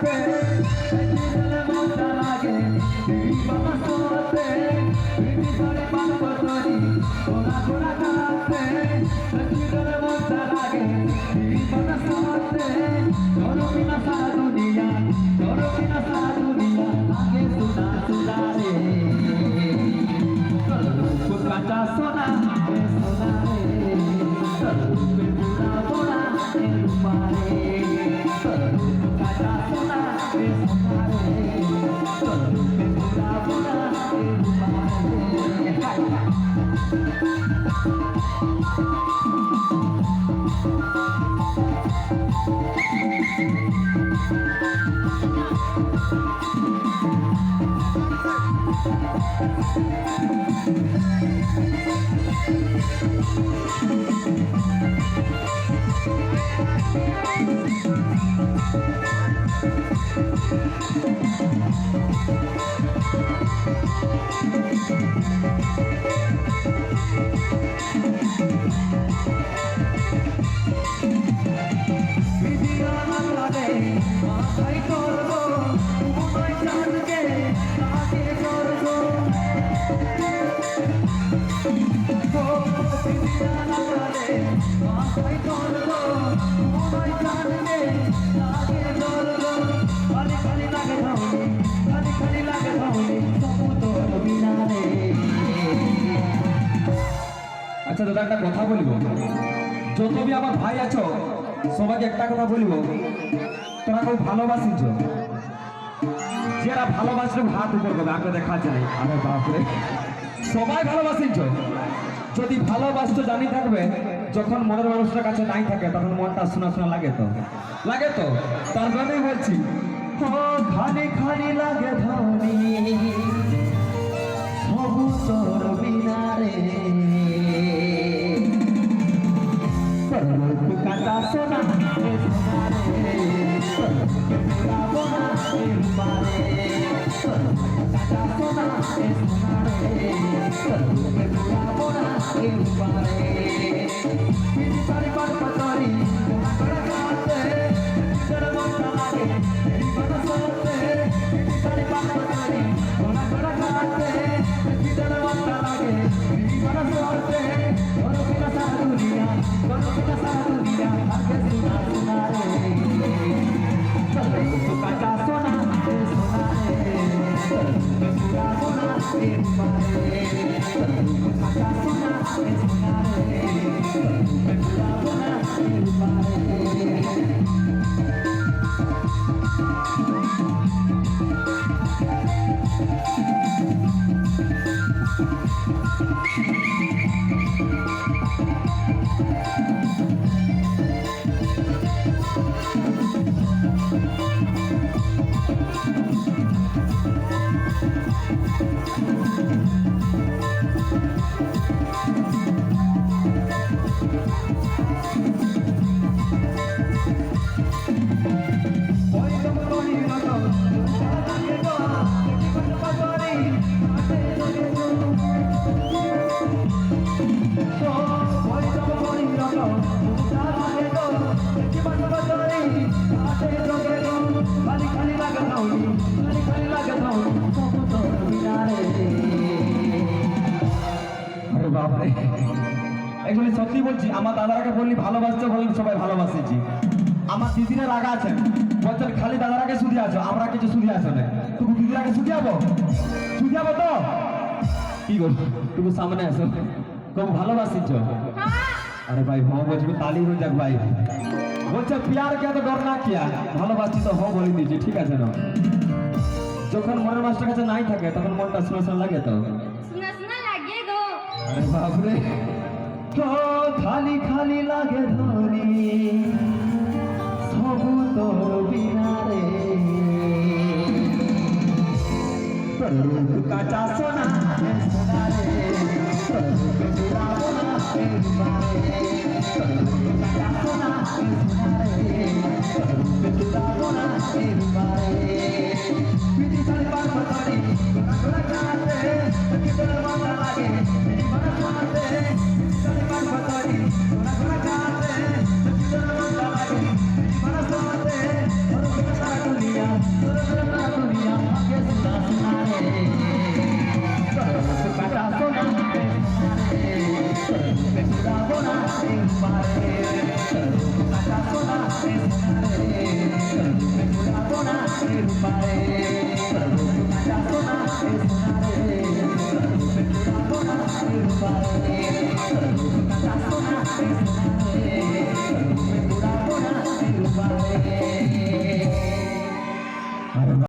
কাছে দিলে মনটা লাগে বাবা সোতে বিধি ধরে পান করি সোনা সোনা কাছে দিলে মনটা লাগে বাবা সোতে তোর বিনা সারা দুনিয়া আগে সুনা সুনা রে কাঁচা সোনা সোনা রে রূপে বুড়া বোনা রূপারে কাঁচা সোনা সোনা রে রূপে বুড়া বোনা রূপারে আচ্ছা দাদা একটা কথা বলবো, যত বি আমার ভাই আছো সবাইকে একটা কথা বলবো, তোরা খুব ভালোবাসিছ, যারা ভালোবাসলে হাত উপর করবে, আমরা দেখা যায়। আরে বাপরে, সবাই ভালোবাসিছ, যদি ভালোবাসতে জানি থাকবে, যখন মনের মানুষটার কাছে নাই থাকে তখন মনটা শোনা শোনা লাগে, তো লাগে তো, তার জন্যই বলছি খালি খালি লাগে ধনি সবু তোর বিনা রে কাঁচা সোনা সোনা রে বোনা রূপারে কাঁচা সোনা সোনা রে বোনা রূপারে সারি পার পারি সত্যি বলছি, আমার দাদারাকে বললি ভালোবাসতে বললি সবাই ভালোবাসেছি। আমার দিদিরা রাগা আছেন, বলছেন খালি দাদারাকে শুধু আছো, আমরা কিছু শুধু আছো না, তুমি দিদিরাকে শুধিয়াবো তো কি করবো, তুমি সামনে আসো, খুব ভালোবাসিছ। আরে ভাই হ বলছি, তালি হয়ে যাক ভাই, বলছে প্যার কে তো ডর না কিয়া, ভালোবাসি তো হ বলে দিয়েছি, ঠিক আছে না। যখন মনের মাস্টার কাছে নাই থাকে তখন মনটা শোনা শোনা লাগে, তো শোনা লাগে গো। আরে বাপরে, তো খালি খালি লাগে ধনি সবু তোর বিনা রে কাঁচা সোনা সোনা রে বুড়া বোনা কাঁচা সোনা সোনা রে বুড়া বোনা